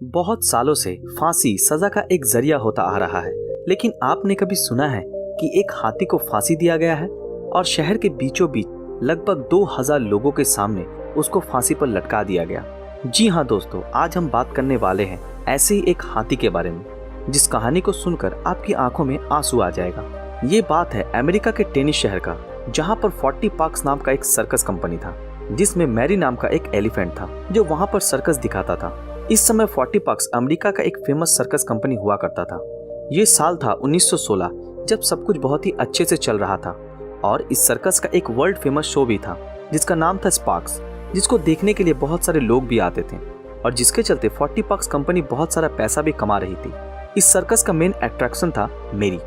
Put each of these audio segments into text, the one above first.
बहुत सालों से फांसी सजा का एक जरिया होता आ रहा है, लेकिन आपने कभी सुना है कि एक हाथी को फांसी दिया गया है और शहर के बीचों बीच लगभग 2000 लोगों के सामने उसको फांसी पर लटका दिया गया। जी हाँ दोस्तों, आज हम बात करने वाले हैं ऐसे ही एक हाथी के बारे में, जिस कहानी को सुनकर आपकी आंखों में आंसू आ जाएगा। ये बात है अमेरिका के टेनिस शहर का, जहाँ पर 40 पार्क्स नाम का एक सर्कस कंपनी था, जिसमें मैरी नाम का एक एलिफेंट था जो वहाँ पर सर्कस दिखाता था। इस समय 40 पार्क्स अमेरिका का एक फेमस सर्कस कंपनी हुआ करता था। ये साल था 1916, जब सब कुछ बहुत ही अच्छे से चल रहा था और इस सर्कस का एक वर्ल्ड फेमस शो भी था जिसका नाम था स्पार्क्स, जिसको देखने के लिए बहुत सारे लोग भी आते थे और जिसके चलते 40 पार्क्स कंपनी बहुत सारा पैसा भी कमा रही थी। इस सर्कस का मेन अट्रैक्शन था मेरी,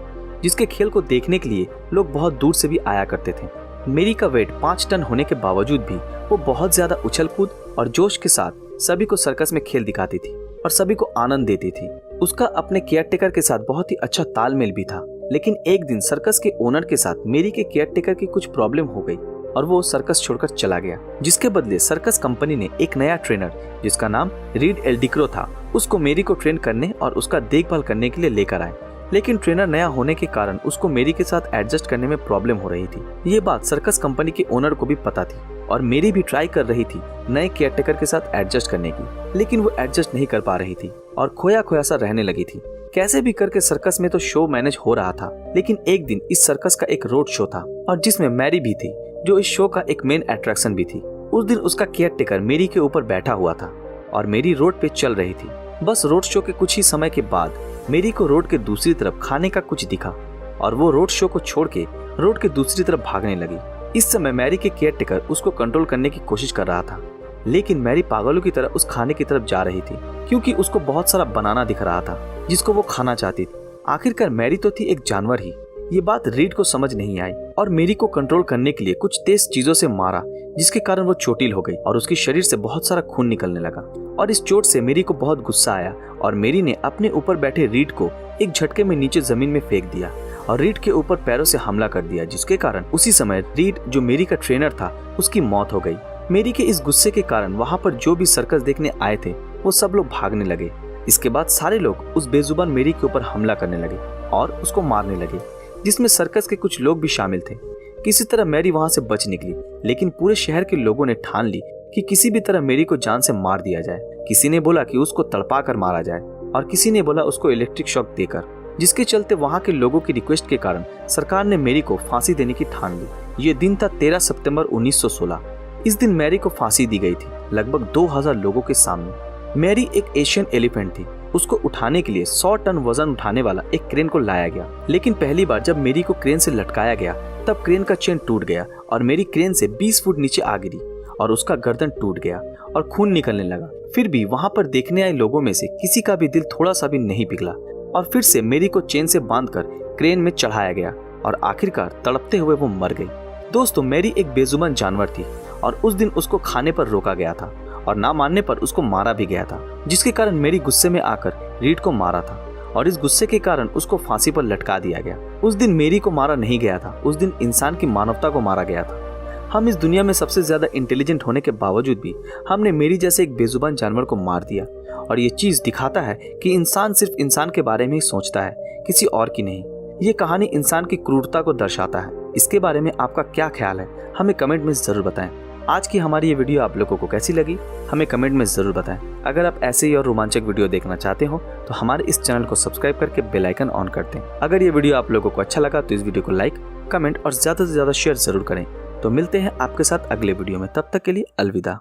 जिसके खेल को देखने के लिए लोग बहुत दूर से भी आया करते थे। मेरी का वेट 5 टन होने के बावजूद भी वो बहुत ज्यादा उछल कूद और जोश के साथ सभी को सर्कस में खेल दिखाती थी और सभी को आनंद देती थी। उसका अपने केयरटेकर के साथ बहुत ही अच्छा तालमेल भी था, लेकिन एक दिन सर्कस के ओनर के साथ मेरी के केयरटेकर की कुछ प्रॉब्लम हो गई और वो सर्कस छोड़कर चला गया। जिसके बदले सर्कस कंपनी ने एक नया ट्रेनर, जिसका नाम रीड एल्डिक्रो था, उसको मेरी को ट्रेन करने और उसका देखभाल करने के लिए लेकर आए। लेकिन ट्रेनर नया होने के कारण उसको मेरी के साथ एडजस्ट करने में प्रॉब्लम हो रही थी। ये बात सर्कस कंपनी के ओनर को भी पता थी और मेरी भी ट्राई कर रही थी नए केयरटेकर के साथ एडजस्ट करने की, लेकिन वो एडजस्ट नहीं कर पा रही थी और खोया खोया सा रहने लगी थी। कैसे भी करके सर्कस में तो शो मैनेज हो रहा था, लेकिन एक दिन इस सर्कस का एक रोड शो था और जिसमें मैरी भी थी, जो इस शो का एक मेन अट्रैक्शन भी थी। उस दिन उसका केयरटेकर मेरी के ऊपर बैठा हुआ था और मेरी रोड पे चल रही थी। बस रोड शो के कुछ ही समय के बाद मेरी को रोड के दूसरी तरफ खाने का कुछ दिखा और वो रोड शो को छोड़ के रोड के दूसरी तरफ भागने लगी। इस समय मैरी के केयरटेकर उसको कंट्रोल करने की कोशिश कर रहा था, लेकिन मैरी पागलों की तरह उस खाने की तरफ जा रही थी, क्योंकि उसको बहुत सारा बनाना दिख रहा था जिसको वो खाना चाहती थी। आखिरकार मैरी तो थी एक जानवर ही। ये बात रीड को समझ नहीं आई और मेरी को कंट्रोल करने के लिए कुछ तेज चीजों से मारा, जिसके कारण वो चोटिल हो गई और उसके शरीर से बहुत सारा खून निकलने लगा। और इस चोट से मेरी को बहुत गुस्सा आया और मेरी ने अपने ऊपर बैठे रीड को एक झटके में नीचे जमीन में फेंक दिया और रीड के ऊपर पैरों से हमला कर दिया, जिसके कारण उसी समय रीड, जो मेरी का ट्रेनर था, उसकी मौत हो गई। मेरी के इस गुस्से के कारण वहाँ पर जो भी सर्कस देखने आए थे वो सब लोग भागने लगे। इसके बाद सारे लोग उस बेजुबान मेरी के ऊपर हमला करने लगे और उसको मारने लगे, जिसमें सर्कस के कुछ लोग भी शामिल थे। किसी तरह मैरी वहां से बच निकली, लेकिन पूरे शहर के लोगों ने ठान ली कि किसी भी तरह मेरी को जान से मार दिया जाए। किसी ने बोला कि उसको तड़पा कर मारा जाए और किसी ने बोला उसको इलेक्ट्रिक शॉक देकर, जिसके चलते वहां के लोगों की रिक्वेस्ट के कारण सरकार ने मेरी को फांसी देने की ठान ली। ये दिन था 13 सितंबर 1916। इस दिन मैरी को फांसी दी गई थी लगभग 2000 लोगों के सामने। मैरी एक एशियन एलिफेंट थी। उसको उठाने के लिए 100 टन वजन उठाने वाला एक क्रेन को लाया गया, लेकिन पहली बार जब मेरी को क्रेन से लटकाया गया तब क्रेन का चेन टूट गया और मेरी क्रेन से 20 फुट नीचे आ गिरी और उसका गर्दन टूट गया और खून निकलने लगा। फिर भी वहां पर देखने आए लोगों में से किसी का भी दिल थोड़ा सा भी नहीं पिघला और फिर से मेरी को चेन से बांधकर क्रेन में चढ़ाया गया और आखिरकार तड़पते हुए वो मर गई। दोस्तों, मेरी एक बेजुबान जानवर थी और उस दिन उसको खाने पर रोका गया था और ना मानने पर उसको मारा भी गया था, जिसके कारण मेरी गुस्से में आकर रीड को मारा था और इस गुस्से के कारण उसको फांसी पर लटका दिया गया। उस दिन मेरी को मारा नहीं गया था, उस दिन इंसान की मानवता को मारा गया था। हम इस दुनिया में सबसे ज्यादा इंटेलिजेंट होने के बावजूद भी हमने मेरी जैसे एक बेजुबान जानवर को मार दिया और ये चीज दिखाता है कि इंसान सिर्फ इंसान के बारे में ही सोचता है, किसी और की नहीं। ये कहानी इंसान की क्रूरता को दर्शाता है। इसके बारे में आपका क्या ख्याल है, हमें कमेंट में जरूर बताएं। आज की हमारी ये वीडियो आप लोगों को कैसी लगी, हमें कमेंट में जरूर बताएं। अगर आप ऐसे ही और रोमांचक वीडियो देखना चाहते हो तो हमारे इस चैनल को सब्सक्राइब करके बेल आइकन ऑन कर दें। अगर ये वीडियो आप लोगों को अच्छा लगा तो इस वीडियो को लाइक, कमेंट और ज्यादा से ज्यादा शेयर जरूर करें। तो मिलते हैं आपके साथ अगले वीडियो में, तब तक के लिए अलविदा।